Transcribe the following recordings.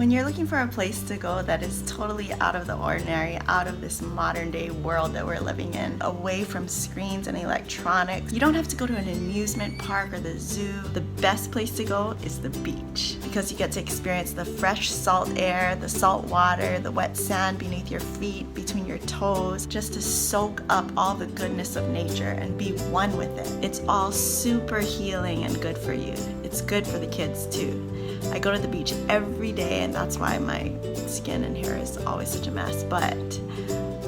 When you're looking for a place to go that is totally out of the ordinary, out of this modern day world that we're living in, away from screens and electronics, you don't have to go to an amusement park or the zoo. The best place to go is the beach because you get to experience the fresh salt air, the salt water, the wet sand beneath your feet, between your toes, just to soak up all the goodness of nature and be one with it. It's all super healing and good for you. It's good for the kids too. I go to the beach every day and that's why my skin and hair is always such a mess, but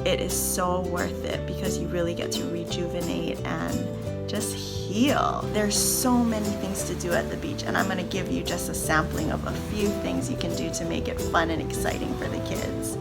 it is so worth it because you really get to rejuvenate and just heal. There's so many things to do at the beach, and I'm going to give you just a sampling of a few things you can do to make it fun and exciting for the kids.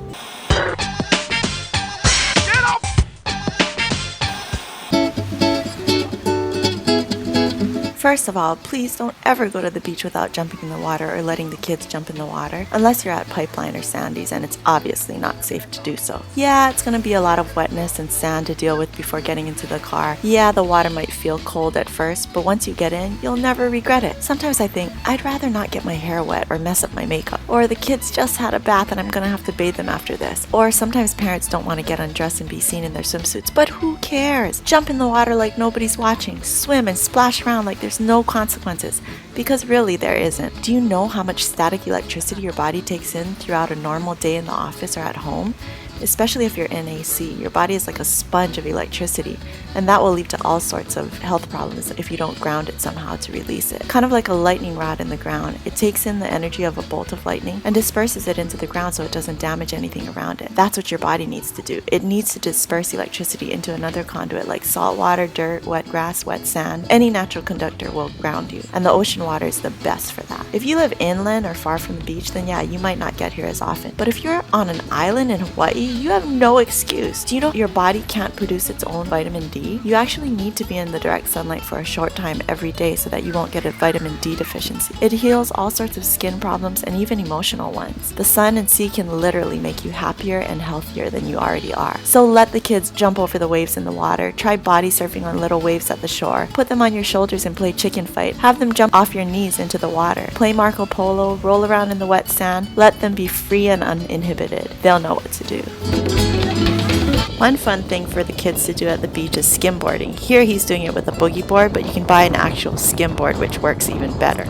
First of all, please don't ever go to the beach without jumping in the water or letting the kids jump in the water, unless you're at Pipeline or Sandy's and it's obviously not safe to do so. Yeah, it's going to be a lot of wetness and sand to deal with before getting into the car. Yeah, the water might feel cold at first, but once you get in, you'll never regret it. Sometimes I think, I'd rather not get my hair wet or mess up my makeup. Or the kids just had a bath and I'm going to have to bathe them after this. Or sometimes parents don't want to get undressed and be seen in their swimsuits, but who cares? Jump in the water like nobody's watching. Swim and splash around like there's no consequences, because really there isn't. Do you know how much static electricity your body takes in throughout a normal day in the office or at home? Especially if you're in AC, your body is like a sponge of electricity, and that will lead to all sorts of health problems if you don't ground it somehow to release it. Kind of like a lightning rod in the ground, it takes in the energy of a bolt of lightning and disperses it into the ground so it doesn't damage anything around it. That's what your body needs to do. It needs to disperse electricity into another conduit like salt water, dirt, wet grass, wet sand. Any natural conductor will ground you, and the ocean water is the best for that. If you live inland or far from the beach, then yeah, you might not get here as often. But if you're on an island in Hawaii, you have no excuse. Do you know your body can't produce its own vitamin D? You actually need to be in the direct sunlight for a short time every day so that you won't get a vitamin D deficiency. It heals all sorts of skin problems and even emotional ones. The sun and sea can literally make you happier and healthier than you already are. So let the kids jump over the waves in the water, try body surfing on little waves at the shore, put them on your shoulders and play chicken fight, have them jump off your knees into the water, play Marco Polo, roll around in the wet sand, let them be free and uninhibited. They'll know what to do. One fun thing for the kids to do at the beach is skimboarding. Here he's doing it with a boogie board, but you can buy an actual skimboard which works even better.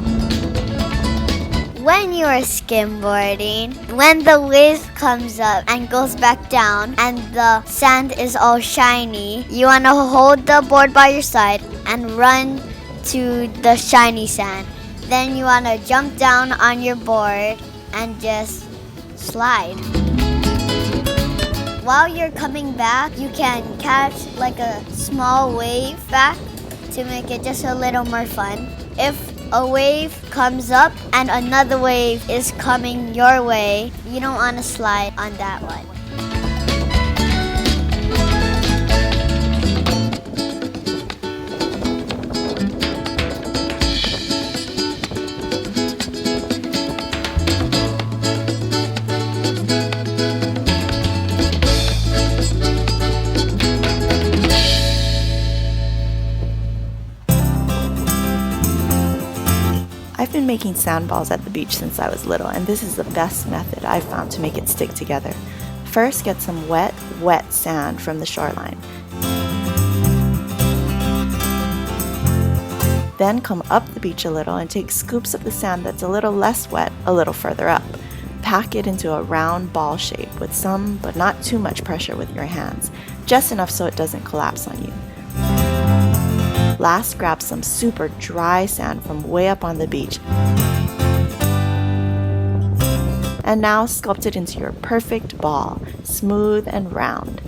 When you are skimboarding, when the wave comes up and goes back down and the sand is all shiny, you want to hold the board by your side and run to the shiny sand. Then you want to jump down on your board and just slide. While you're coming back, you can catch like a small wave back to make it just a little more fun. If a wave comes up and another wave is coming your way, you don't want to slide on that one. I've been making sand balls at the beach since I was little, and this is the best method I've found to make it stick together. First, get some wet sand from the shoreline. Then come up the beach a little and take scoops of the sand that's a little less wet a little further up. Pack it into a round ball shape with some, but not too much pressure with your hands, just enough so it doesn't collapse on you. Last, grab some super dry sand from way up on the beach. And now sculpt it into your perfect ball, smooth and round.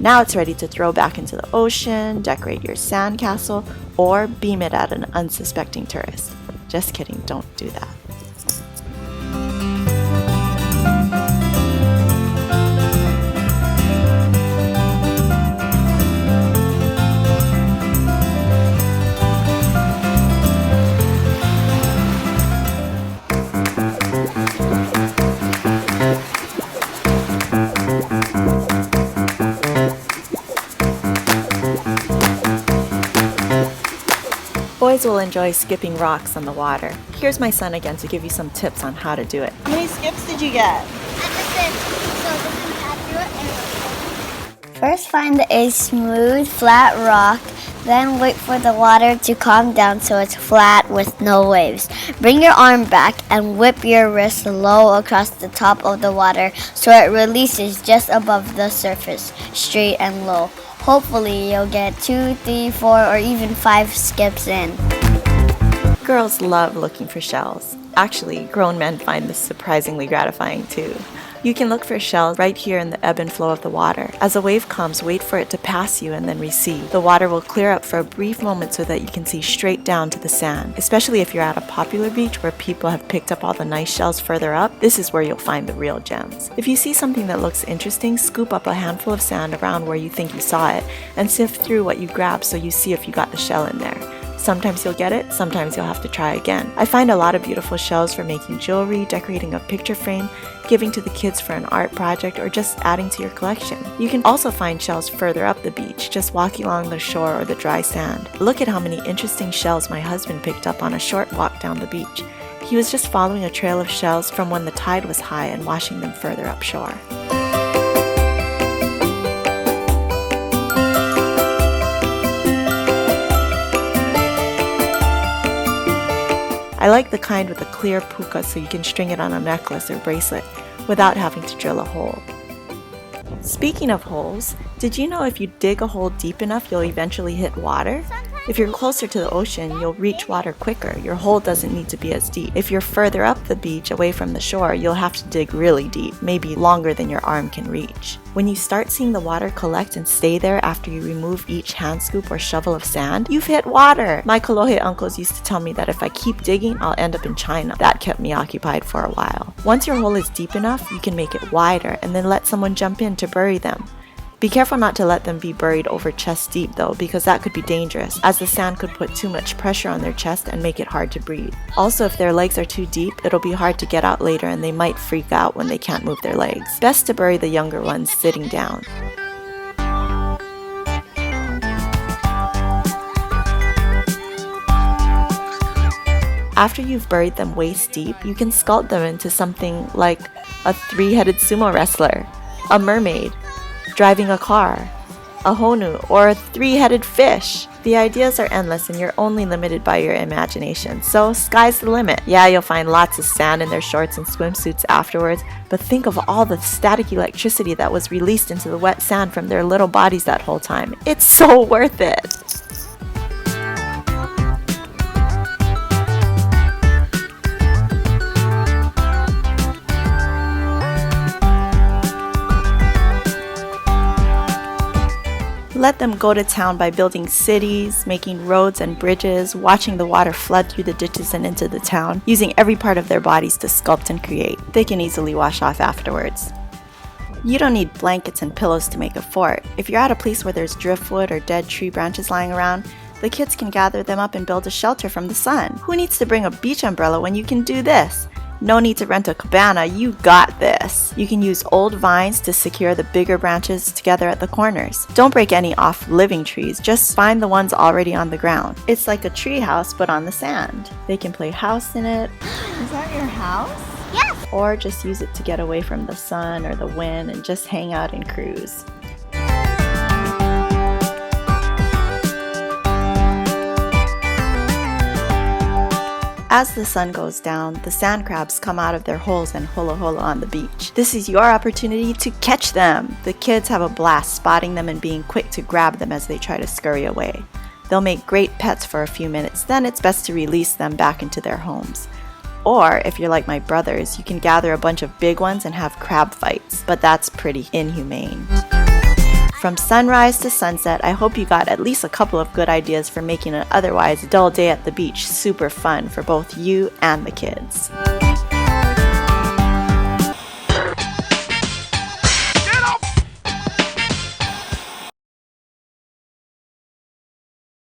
Now it's ready to throw back into the ocean, decorate your sandcastle, or beam it at an unsuspecting tourist. Just kidding, don't do that. Boys will enjoy skipping rocks on the water. Here's my son again to give you some tips on how to do it. How many skips did you get? First, find a smooth, flat rock. Then wait for the water to calm down so it's flat with no waves. Bring your arm back and whip your wrist low across the top of the water so it releases just above the surface, straight and low. Hopefully you'll get 2, 3, 4, or even 5 skips in. Girls love looking for shells. Actually, grown men find this surprisingly gratifying too. You can look for shells right here in the ebb and flow of the water. As a wave comes, wait for it to pass you and then recede. The water will clear up for a brief moment so that you can see straight down to the sand. Especially if you're at a popular beach where people have picked up all the nice shells further up, this is where you'll find the real gems. If you see something that looks interesting, scoop up a handful of sand around where you think you saw it and sift through what you grabbed so you see if you got the shell in there. Sometimes you'll get it, sometimes you'll have to try again. I find a lot of beautiful shells for making jewelry, decorating a picture frame, giving to the kids for an art project, or just adding to your collection. You can also find shells further up the beach, just walking along the shore or the dry sand. Look at how many interesting shells my husband picked up on a short walk down the beach. He was just following a trail of shells from when the tide was high and washing them further upshore. I like the kind with a clear puka so you can string it on a necklace or bracelet without having to drill a hole. Speaking of holes, did you know if you dig a hole deep enough you'll eventually hit water? If you're closer to the ocean, you'll reach water quicker. Your hole doesn't need to be as deep. If you're further up the beach away from the shore, you'll have to dig really deep, maybe longer than your arm can reach. When you start seeing the water collect and stay there after you remove each hand scoop or shovel of sand, you've hit water! My Kolohe uncles used to tell me that if I keep digging, I'll end up in China. That kept me occupied for a while. Once your hole is deep enough, you can make it wider and then let someone jump in to bury them. Be careful not to let them be buried over chest deep though, because that could be dangerous, as the sand could put too much pressure on their chest and make it hard to breathe. Also, if their legs are too deep, it'll be hard to get out later and they might freak out when they can't move their legs. Best to bury the younger ones sitting down. After you've buried them waist deep, you can sculpt them into something like a 3-headed sumo wrestler, a mermaid, driving a car, a honu, or a 3-headed fish. The ideas are endless and you're only limited by your imagination, so sky's the limit. Yeah, you'll find lots of sand in their shorts and swimsuits afterwards, but think of all the static electricity that was released into the wet sand from their little bodies that whole time. It's so worth it! Let them go to town by building cities, making roads and bridges, watching the water flood through the ditches and into the town, using every part of their bodies to sculpt and create. They can easily wash off afterwards. You don't need blankets and pillows to make a fort. If you're at a place where there's driftwood or dead tree branches lying around, the kids can gather them up and build a shelter from the sun. Who needs to bring a beach umbrella when you can do this? No need to rent a cabana, you got this! You can use old vines to secure the bigger branches together at the corners. Don't break any off living trees, just find the ones already on the ground. It's like a tree house but on the sand. They can play house in it. Is that your house? Yes! Or just use it to get away from the sun or the wind and just hang out and cruise. As the sun goes down, the sand crabs come out of their holes and holo holo on the beach. This is your opportunity to catch them! The kids have a blast spotting them and being quick to grab them as they try to scurry away. They'll make great pets for a few minutes, then it's best to release them back into their homes. Or, if you're like my brothers, you can gather a bunch of big ones and have crab fights, but that's pretty inhumane. From sunrise to sunset, I hope you got at least a couple of good ideas for making an otherwise dull day at the beach super fun for both you and the kids.